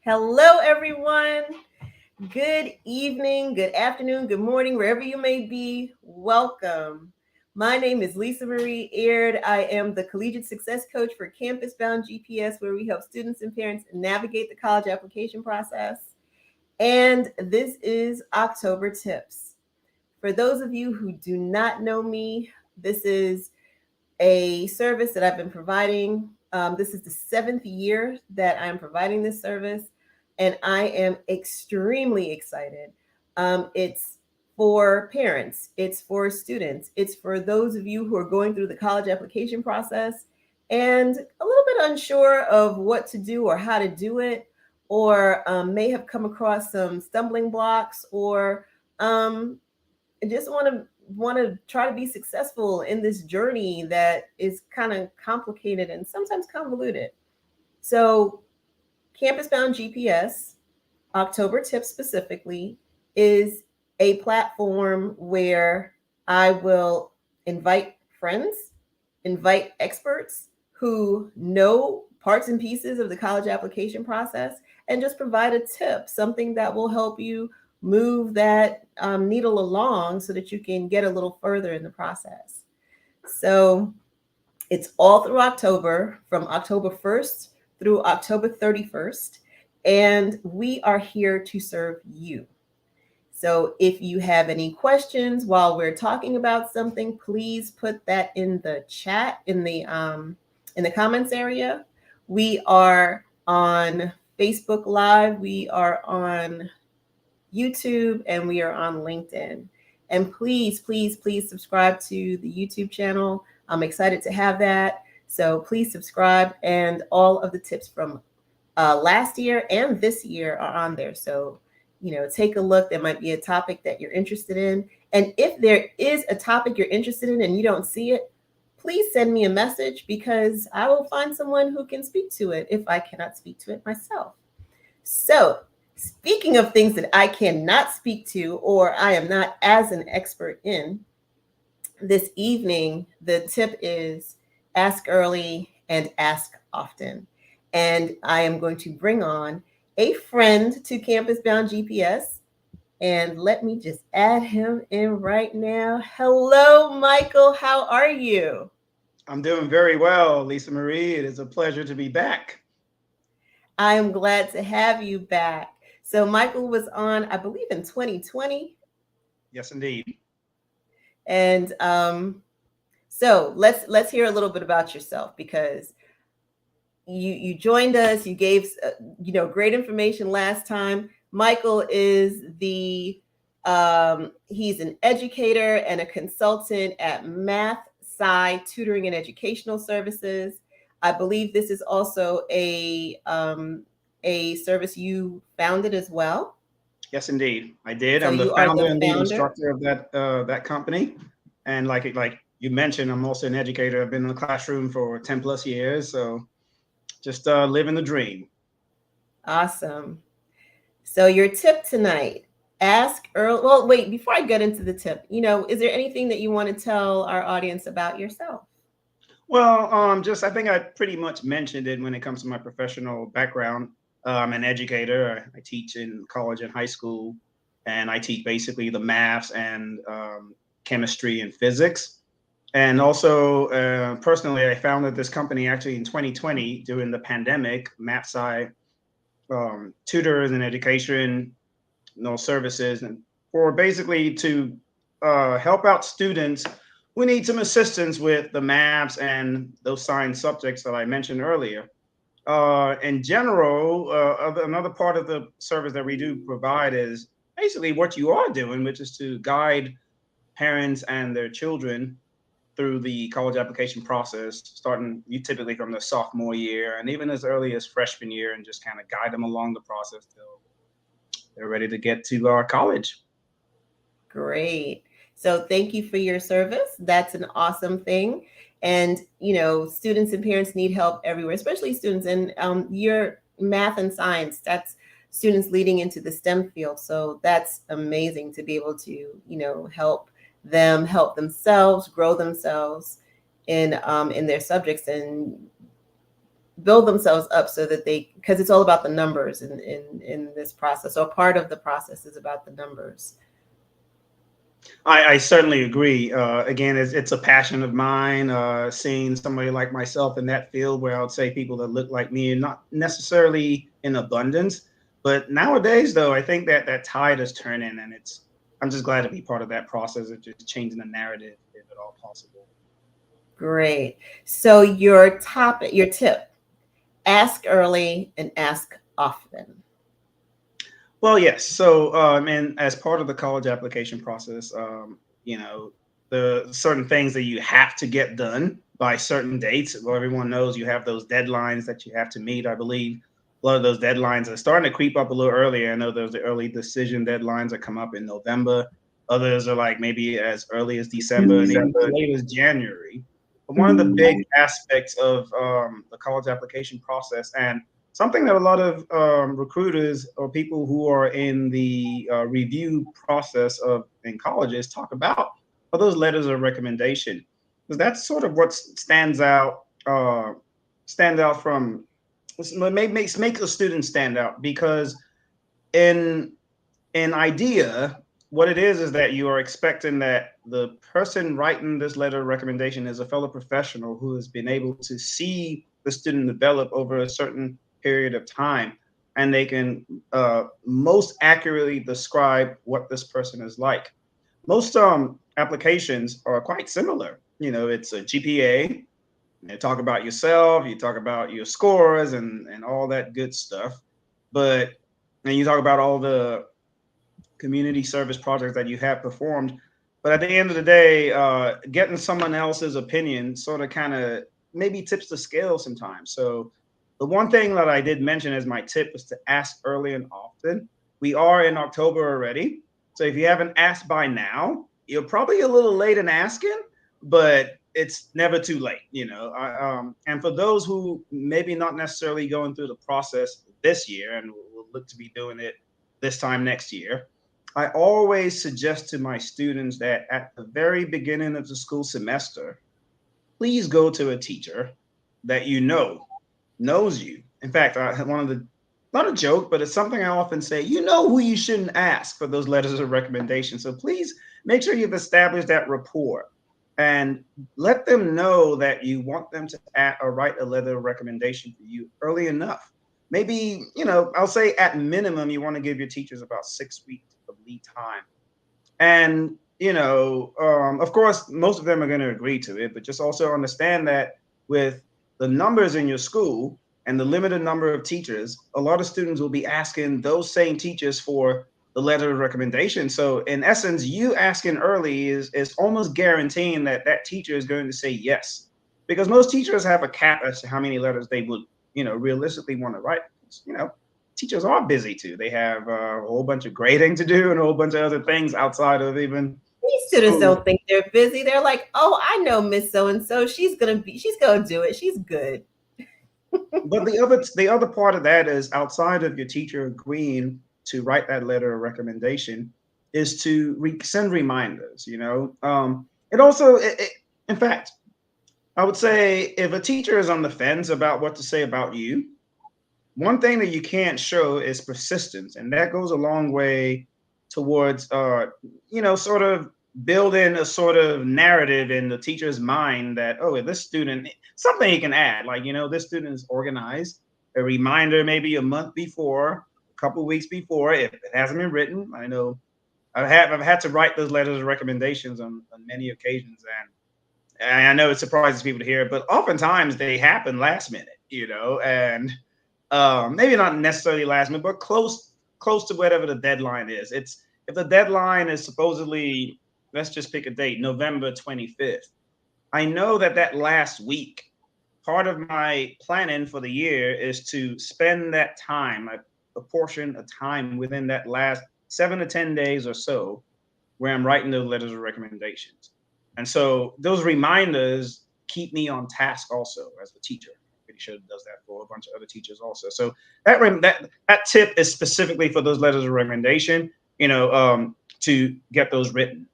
Hello, everyone. Good evening, good afternoon, good morning, wherever you may be. Welcome. My name is Lisa Marie Aird. I am the Collegiate Success Coach for Campus Bound GPS, where we help students and parents navigate the college application process. And this is October Tips. For those of you who do not know me, this is a service that I've been providing. This is the 7th year that I'm providing this service, and I am extremely excited. It's for parents, it's for students, it's for those of you who are going through the college application process and a little bit unsure of what to do or how to do it, or may have come across some stumbling blocks, or just want to try to be successful in this journey that is kind of complicated and sometimes convoluted. So, Campus Bound GPS, October Tips specifically, is a platform where I will invite friends, invite experts who know parts and pieces of the college application process, and just provide a tip, something that will help you move that needle along so that you can get a little further in the process. So it's all through October, from October 1st through October 31st, and we are here to serve you. So if you have any questions while we're talking about something, please put that in the chat in the comments area. We are on Facebook Live, we are on YouTube, and we are on LinkedIn. And please, please, please subscribe to the YouTube channel. I'm excited to have that. So please subscribe, and all of the tips from last year and this year are on there. So, take a look. There might be a topic that you're interested in. And if there is a topic you're interested in and you don't see it, please send me a message, because I will find someone who can speak to it if I cannot speak to it myself. So, speaking of things that I cannot speak to or I am not as an expert in, this evening, the tip is ask early and ask often. And I am going to bring on a friend to Campus Bound GPS. And let me just add him in right now. Hello, Michael. How are you? I'm doing very well, Lisa Marie. It is a pleasure to be back. I am glad to have you back. So, Michael was on, I believe, in 2020. Yes, indeed. And so let's hear a little bit about yourself, because you joined us. You gave great information last time. Michael is the he's an educator and a consultant at MathSci Tutoring and Educational Services. I believe this is also a service you founded as well. Yes, indeed. I did. So I'm the you are founder the and lead founder. instructor of that company. And like you mentioned, I'm also an educator. I've been in the classroom for 10 plus years. So just living the dream. Awesome. So your tip tonight, ask early. Well, wait, before I get into the tip, is there anything that you want to tell our audience about yourself? Well, just I think I pretty much mentioned it when it comes to my professional background. I'm an educator. I teach in college and high school, and I teach basically the maths and chemistry and physics. And also, personally, I founded this company actually in 2020 during the pandemic, MathSci, tutors and education, services, and for basically to help out students who need some assistance with the maths and those science subjects that I mentioned earlier. In general, another part of the service that we do provide is basically what you are doing, which is to guide parents and their children through the college application process, starting you typically from the sophomore year and even as early as freshman year, and just kind of guide them along the process till they're ready to get to college. Great. So thank you for your service. That's an awesome thing. And, students and parents need help everywhere, especially students. And your math and science, that's students leading into the STEM field. So that's amazing to be able to, help them help themselves, grow themselves in their subjects. And build themselves up so that they, because it's all about the numbers in this process, or part of the process is about the numbers. I certainly agree. Again, it's a passion of mine. Seeing somebody like myself in that field, where I would say people that look like me, and not necessarily in abundance, but nowadays, though, I think that that tide is turning, and it's. I'm just glad to be part of that process of just changing the narrative, if at all possible. Great. So your topic, your tip: ask early and ask often. Well, yes. So, and as part of the college application process, you know, the certain things that you have to get done by certain dates. Well, everyone knows you have those deadlines that you have to meet. I believe a lot of those deadlines are starting to creep up a little earlier. I know there's the early decision deadlines that come up in November. Others are like maybe as early as December and even as late as January. But one of the big aspects of the college application process, and something that a lot of recruiters or people who are in the review process of in colleges talk about are those letters of recommendation, because that's sort of what stand out from make a student stand out. Because in idea, what it is that you are expecting that the person writing this letter of recommendation is a fellow professional who has been able to see the student develop over a certain period of time, and they can most accurately describe what this person is like. Most applications are quite similar. You know, it's a GPA. You talk about yourself, you talk about your scores and all that good stuff. But and you talk about all the community service projects that you have performed. But at the end of the day, getting someone else's opinion sort of kind of maybe tips the scale sometimes. So the one thing that I did mention as my tip is to ask early and often. We are in October already. So if you haven't asked by now, you're probably a little late in asking, but it's never too late, you know. And for those who maybe not necessarily going through the process this year and will look to be doing it this time next year, I always suggest to my students that at the very beginning of the school semester, please go to a teacher that you know knows you. In fact, one of the not a joke, but it's something I often say. You know who you shouldn't ask for those letters of recommendation. So please make sure you've established that rapport and let them know that you want them to or write a letter of recommendation for you early enough. Maybe, you know, I'll say at minimum, you want to give your teachers about 6 weeks of lead time. And, you know, of course, most of them are going to agree to it, but just also understand that with the numbers in your school and the limited number of teachers, a lot of students will be asking those same teachers for the letter of recommendation. So, in essence, you asking early is almost guaranteeing that that teacher is going to say yes, because most teachers have a cap as to how many letters they would, you know, realistically want to write. You know, teachers are busy too. They have a whole bunch of grading to do and a whole bunch of other things outside of even These students school. don't think they're busy. They're like, oh, I know Miss So and so. She's gonna do it. She's good. But the other part of that is outside of your teacher agreeing to write that letter of recommendation is to send reminders. You know, it also, in fact, I would say if a teacher is on the fence about what to say about you, one thing that you can't show is persistence, and that goes a long way towards sort of building a sort of narrative in the teacher's mind that, oh, this student, something he can add, like, you know, this student is organized. A reminder maybe a month before, a couple weeks before, if it hasn't been written. I know I've had to write those letters of recommendations on many occasions, and I know it surprises people to hear it, but oftentimes they happen last minute, you know. And maybe not necessarily last minute, but close to whatever the deadline is. It's if the deadline is supposedly, let's just pick a date, November 25th. I know that that last week, part of my planning for the year is to spend that time, a portion of time within that last 7 to 10 days or so, where I'm writing those letters of recommendations. And so those reminders keep me on task also as a teacher. I'm pretty sure it does that for a bunch of other teachers also. So that tip is specifically for those letters of recommendation, to get those written.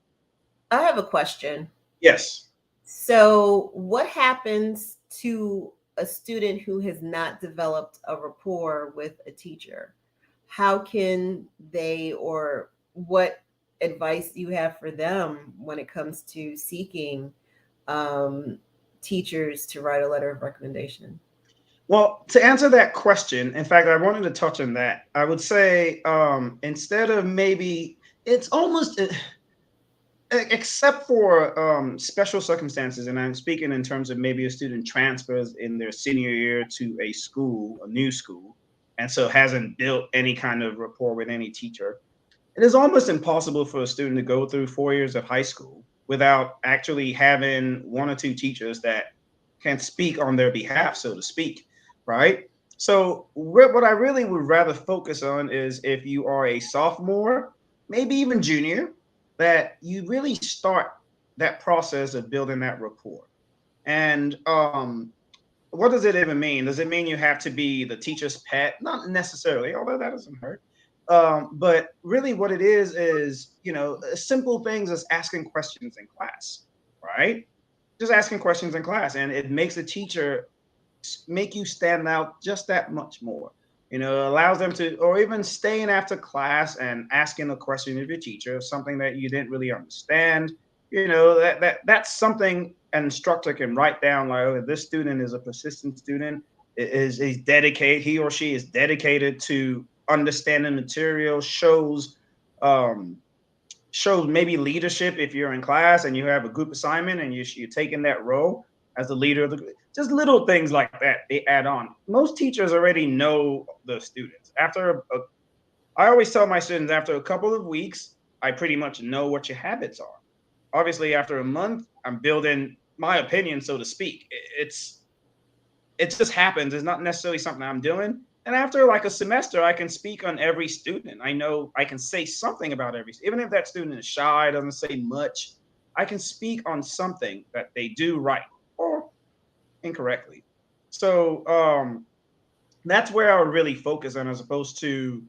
I have a question. Yes. So, what happens to a student who has not developed a rapport with a teacher? How can they, or what advice do you have for them when it comes to seeking um, teachers to write a letter of recommendation? Well, to answer that question, in fact, I wanted to touch on that. I would say instead of maybe it's almost except for special circumstances, and I'm speaking in terms of maybe a student transfers in their senior year to a school, a new school, and so hasn't built any kind of rapport with any teacher. It is almost impossible for a student to go through 4 years of high school without actually having one or two teachers that can speak on their behalf, so to speak, right? So, what I really would rather focus on is if you are a sophomore, maybe even junior, that you really start that process of building that rapport. And what does it even mean? Does it mean you have to be the teacher's pet? Not necessarily, although that doesn't hurt. But really, what it is simple things as asking questions in class, right? Just asking questions in class, and it makes the teacher make you stand out just that much more. Allows them to, or even staying after class and asking a question of your teacher, something that you didn't really understand. That's something an instructor can write down. Like, oh, this student is a persistent student. Is dedicated. He or she is dedicated to understanding material. Um, shows maybe leadership if you're in class and you have a group assignment and you're taking that role as the leader of the group. Just little things like that they add on. Most teachers already know the students. I always tell my students after a couple of weeks, I pretty much know what your habits are. Obviously, after a month, I'm building my opinion, so to speak. It just happens. It's not necessarily something I'm doing. And after like a semester, I can speak on every student. I know I can say something about even if that student is shy, doesn't say much, I can speak on something that they do right or incorrectly. So that's where I would really focus on, as opposed to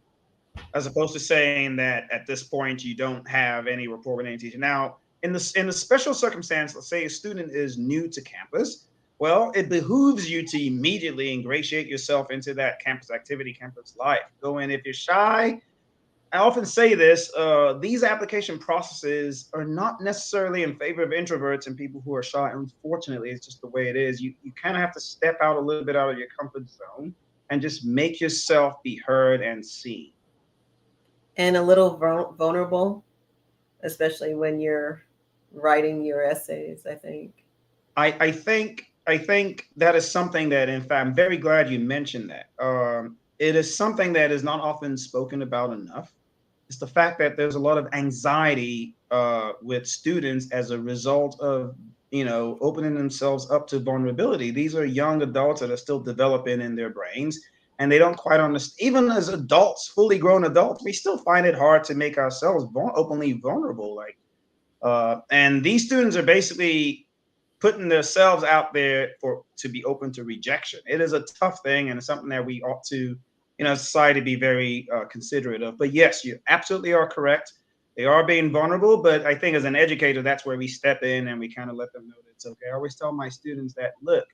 saying that at this point you don't have any rapport with any teacher. Now, in the special circumstance, let's say a student is new to campus, well, it behooves you to immediately ingratiate yourself into that campus activity, campus life. Go in if you're shy. I often say this: these application processes are not necessarily in favor of introverts and people who are shy. Unfortunately, it's just the way it is. You kind of have to step out a little bit out of your comfort zone and just make yourself be heard and seen. And a little vulnerable, especially when you're writing your essays, I think. I think that is something that, in fact, I'm very glad you mentioned that. It is something that is not often spoken about enough. It's the fact that there's a lot of anxiety with students as a result of opening themselves up to vulnerability. These are young adults that are still developing in their brains, and they don't quite understand. Even as adults, fully grown adults, we still find it hard to make ourselves openly vulnerable. Like, and these students are basically putting themselves out there for to be open to rejection. It is a tough thing, and it's something that we ought to, society, be very considerate of. But yes, you absolutely are correct. They are being vulnerable, but I think as an educator, that's where we step in and we kind of let them know that it's okay. I always tell my students that, look,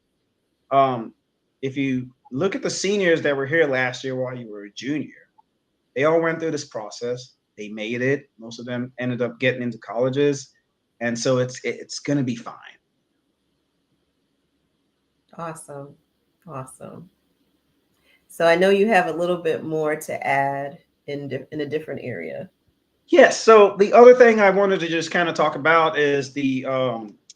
um, if you look at the seniors that were here last year while you were a junior, they all went through this process. They made it. Most of them ended up getting into colleges, and so it's going to be fine. Awesome. Awesome. So I know you have a little bit more to add in a different area. Yes. So the other thing I wanted to just kind of talk about is the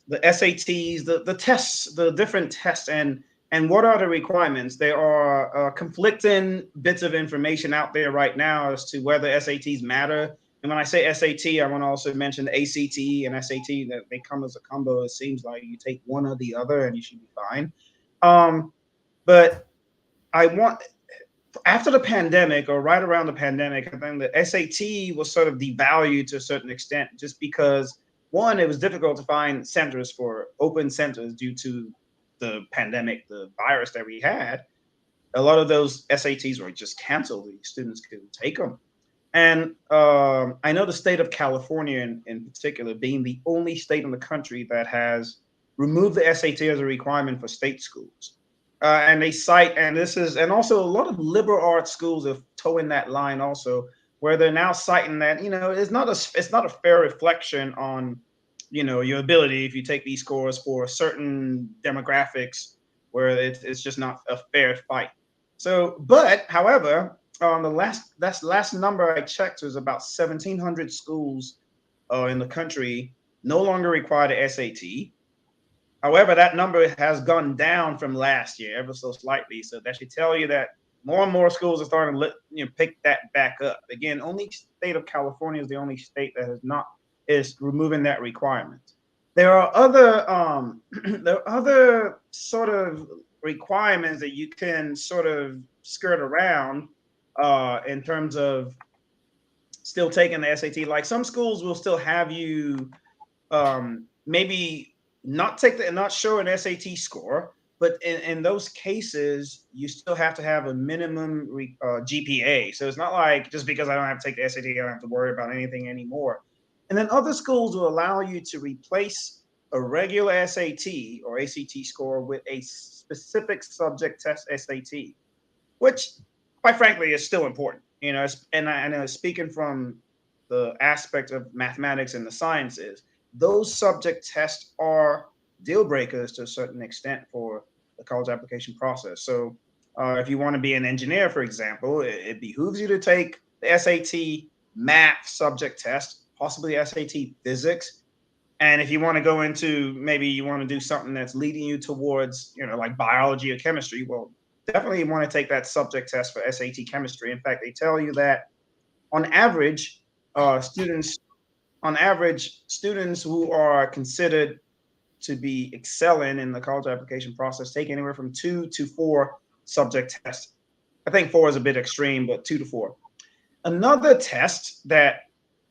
SATs, the tests, the different tests, and what are the requirements. There are conflicting bits of information out there right now as to whether SATs matter. And when I say SAT, I want to also mention the ACT and SAT, that they come as a combo. It seems like you take one or the other and you should be fine. Um, but I want after the pandemic, or right around the pandemic, I think the SAT was sort of devalued to a certain extent, just because one, it was difficult to find centers for open centers due to the pandemic, the virus that we had. A lot of those SATs were just canceled. The students couldn't take them. And I know the state of California, in particular, being the only state in the country that has removed the SAT as a requirement for state schools. And they cite, and this is, and also a lot of liberal arts schools are towing that line also, where they're now citing that it's not a fair reflection on your ability if you take these scores for certain demographics, where it's just not a fair fight. So, but however, the last number I checked was about 1,700 schools in the country no longer require the SAT. However, that number has gone down from last year ever so slightly. So that should tell you that more and more schools are starting to pick that back up. Again, only state of California is the only state that has not is removing that requirement. There are other there are other sort of requirements that you can sort of skirt around in terms of still taking the SAT. Like some schools will still have you maybe not show an SAT score, but in those cases, you still have to have a minimum GPA. So it's not like just because I don't have to take the SAT, I don't have to worry about anything anymore. And then other schools will allow you to replace a regular SAT or ACT score with a specific subject test SAT, which, quite frankly, is still important. And I know, speaking from the aspect of mathematics and the sciences, those subject tests are deal breakers to a certain extent for the college application process. So, if you want to be an engineer, for example, it behooves you to take the SAT math subject test, possibly SAT physics. And if you want to go into, maybe you want to do something that's leading you towards, like biology or chemistry, well, definitely want to take that subject test for SAT chemistry. In fact, they tell you that on average, students students who are considered to be excelling in the college application process take anywhere from 2 to 4 subject tests. I think 4 is a bit extreme, but 2 to 4. Another test that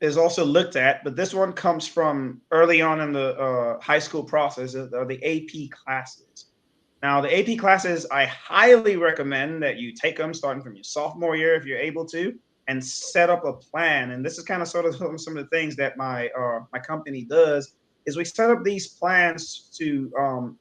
is also looked at, but this one comes from early on in the high school process, are the AP classes. Now, the AP classes, I highly recommend that you take them starting from your sophomore year if you're able to, and set up a plan. And this is kind of sort of some of the things that my company does is we set up these plans to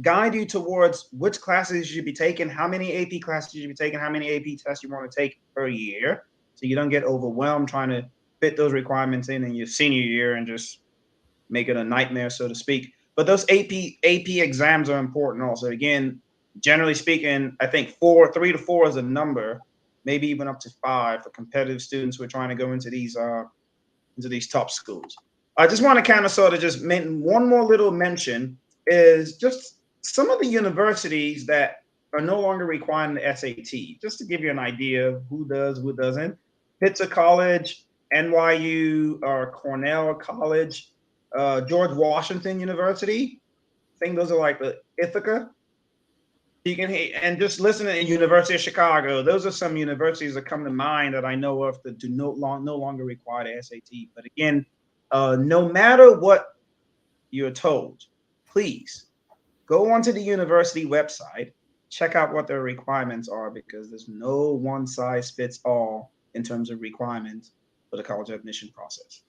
guide you towards which classes you should be taking, how many AP classes you should be taking, how many AP tests you want to take per year, so you don't get overwhelmed trying to fit those requirements in your senior year and just make it a nightmare, so to speak. But those AP exams are important also. Again, generally speaking, I think 3 to 4 is a number, maybe even up to 5 for competitive students who are trying to go into these top schools. I just want to kind of sort of just make one more little mention is just some of the universities that are no longer requiring the SAT, just to give you an idea of who does, who doesn't. Pitzer College, NYU, or Cornell College, George Washington University. I think those are like the Ithaca. You can and just listen to University of Chicago. Those are some universities that come to mind that I know of that do no longer require the SAT. But again, no matter what you're told, please go onto the university website, check out what their requirements are, because there's no one size fits all in terms of requirements for the college admission process.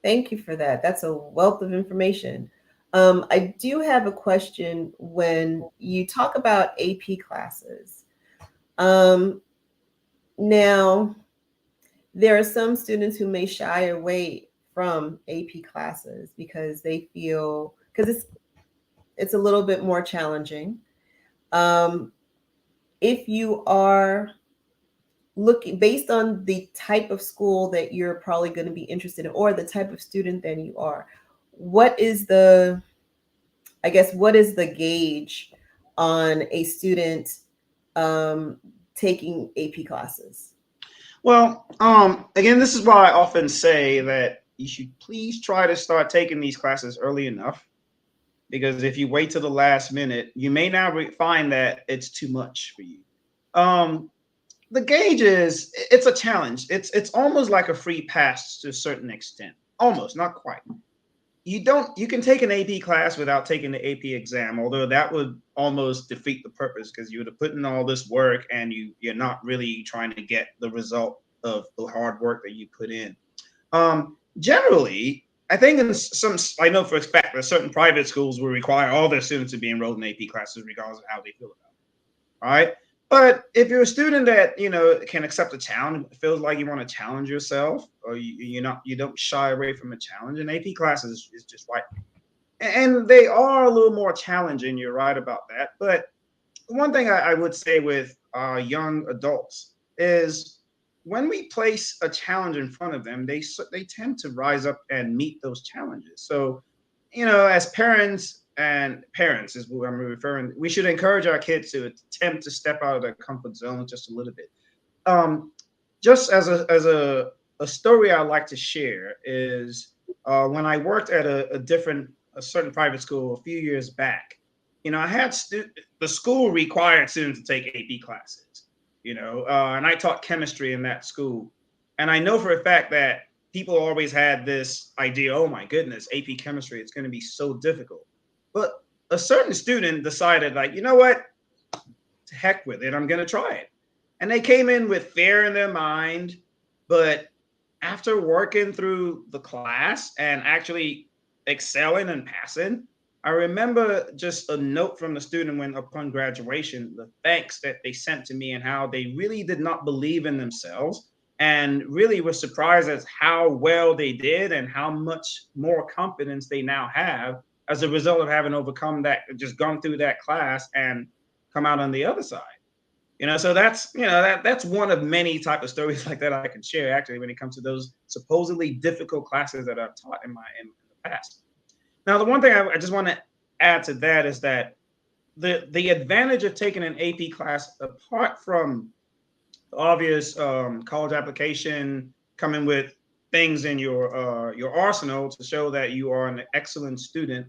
Thank you for that. That's a wealth of information. I do have a question when you talk about AP classes. Um, Now, there are some students who may shy away from AP classes because they feel because it's a little bit more challenging. Um, if you are looking based on the type of school that you're probably going to be interested in or the type of student that you are, what is the I guess what is the gauge on a student um, taking AP classes? Well, again, this is why I often say that you should please try to start taking these classes early enough, because if you wait till the last minute, you may now find that it's too much for you. Um, the gauge is it's a challenge. It's almost like a free pass to a certain extent. Almost, not quite. You can take an AP class without taking the AP exam, although that would almost defeat the purpose because you would have put in all this work and you're not really trying to get the result of the hard work that you put in. Generally, I think in some, I know for a fact that certain private schools will require all their students to be enrolled in AP classes, regardless of how they feel about it. All right. But if you're a student that can accept a challenge, feels like you want to challenge yourself, or you don't shy away from a challenge, and AP classes is just right. And they are a little more challenging. You're right about that. But one thing I would say with young adults is when we place a challenge in front of them, they tend to rise up and meet those challenges. So, as parents is what I'm referring. We should encourage our kids to attempt to step out of their comfort zone just a little bit. Um, just as a story I like to share is when I worked at a certain private school a few years back. I had the school required students to take AP classes. And I taught chemistry in that school, and I know for a fact that people always had this idea, oh my goodness, AP chemistry, it's going to be so difficult. But a certain student decided, like, you know what, to heck with it, I'm going to try it. And they came in with fear in their mind, but after working through the class and actually excelling and passing, I remember just a note from the student when upon graduation, the thanks that they sent to me and how they really did not believe in themselves and really were surprised as how well they did and how much more confidence they now have as a result of having overcome that, just gone through that class and come out on the other side. So that's one of many type of stories like that I can share actually when it comes to those supposedly difficult classes that I've taught in the past. Now, the one thing I just want to add to that is that the advantage of taking an AP class, apart from the obvious college application coming with things in your arsenal to show that you are an excellent student,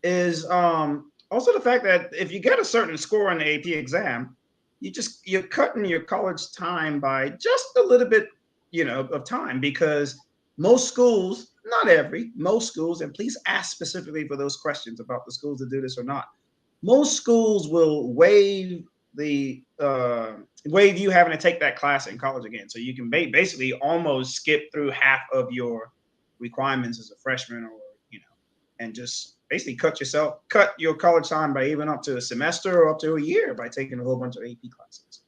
is also the fact that if you get a certain score on the AP exam, you're cutting your college time by just a little bit, of time, because most schools, not every, most schools, and please ask specifically for those questions about the schools that do this or not. Most schools will waive you having to take that class in college again, so you can basically almost skip through half of your requirements as a freshman, or and just basically cut your college time by even up to a semester or up to a year by taking a whole bunch of AP classes.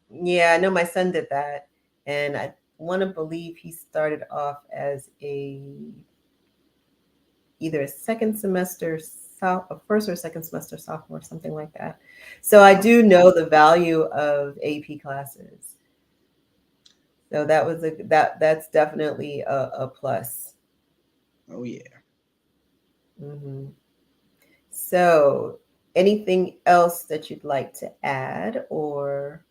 Yeah, I know my son did that, and I want to believe he started off as either a second semester a first or second semester sophomore, something like that. So I do know the value of AP classes. So that's definitely a plus. Oh yeah. Hmm. So anything else that you'd like to add, or?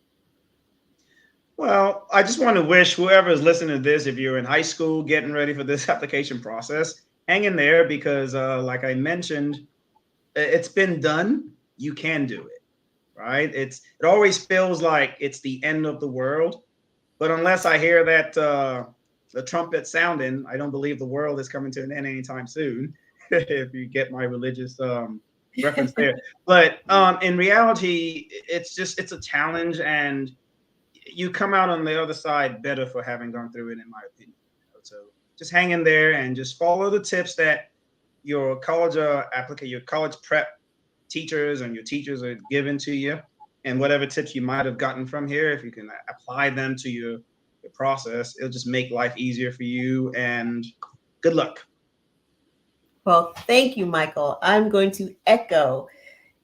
Well, I just want to wish whoever is listening to this, if you're in high school getting ready for this application process, hang in there, because like I mentioned, it's been done. You can do it, right? It always feels like it's the end of the world, but unless I hear that the trumpet sounding, I don't believe the world is coming to an end anytime soon. If you get my religious reference there, but in reality, it's a challenge, and you come out on the other side better for having gone through it, in my opinion. So just hang in there and just follow the tips that your college your college prep teachers and your teachers are giving to you, and whatever tips you might have gotten from here, if you can apply them to your process, it'll just make life easier for you. And good luck. Well, thank you, Michael. I'm going to echo.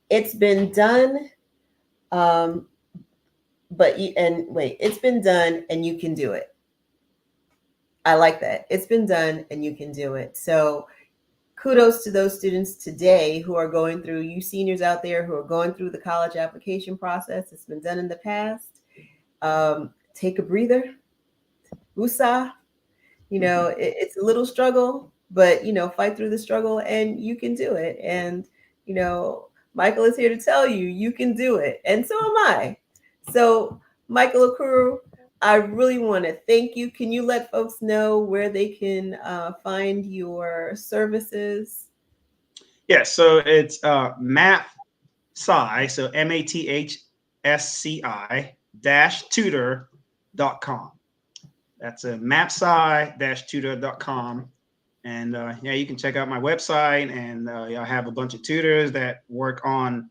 It's been done, um, it's been done, and you can do it. I like that. It's been done, and you can do it. So kudos to those students today who are going through, you seniors out there who are going through the college application process. It's been done in the past. Take a breather. USA. It's a little struggle, but fight through the struggle and you can do it. And Michael is here to tell you you can do it, and so am I. So, Michael Okoro, I really want to thank you. Can you let folks know where they can find your services? Yes, so it's MathSci, so MathSci -tutor.com. That's a MathSci-tutor.com. And yeah, you can check out my website, and I have a bunch of tutors that work on,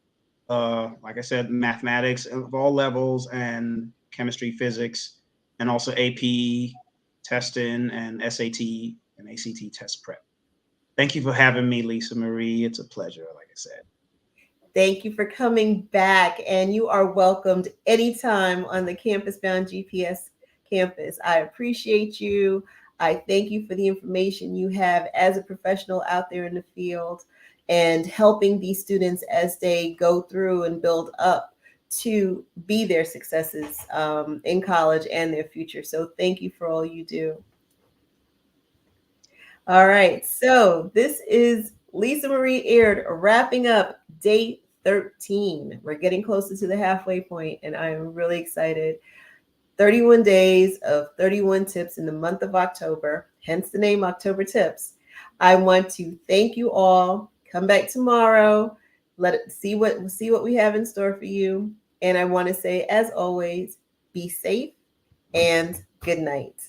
like I said, mathematics of all levels, and chemistry, physics, and also AP testing and SAT and ACT test prep. Thank you for having me, Lisa Marie. It's a pleasure, like I said. Thank you for coming back, and you are welcomed anytime on the Campus Bound GPS campus. I appreciate you. I thank you for the information you have as a professional out there in the field and helping these students as they go through and build up to be their successes in college and their future. So, thank you for all you do. All right. So this is Lisa Marie Aird wrapping up day 13. We're getting closer to the halfway point, and I am really excited. 31 days of 31 tips in the month of October, hence the name October Tips. I want to thank you all. Come back tomorrow. Let it see what we have in store for you. And I want to say, as always, be safe and good night.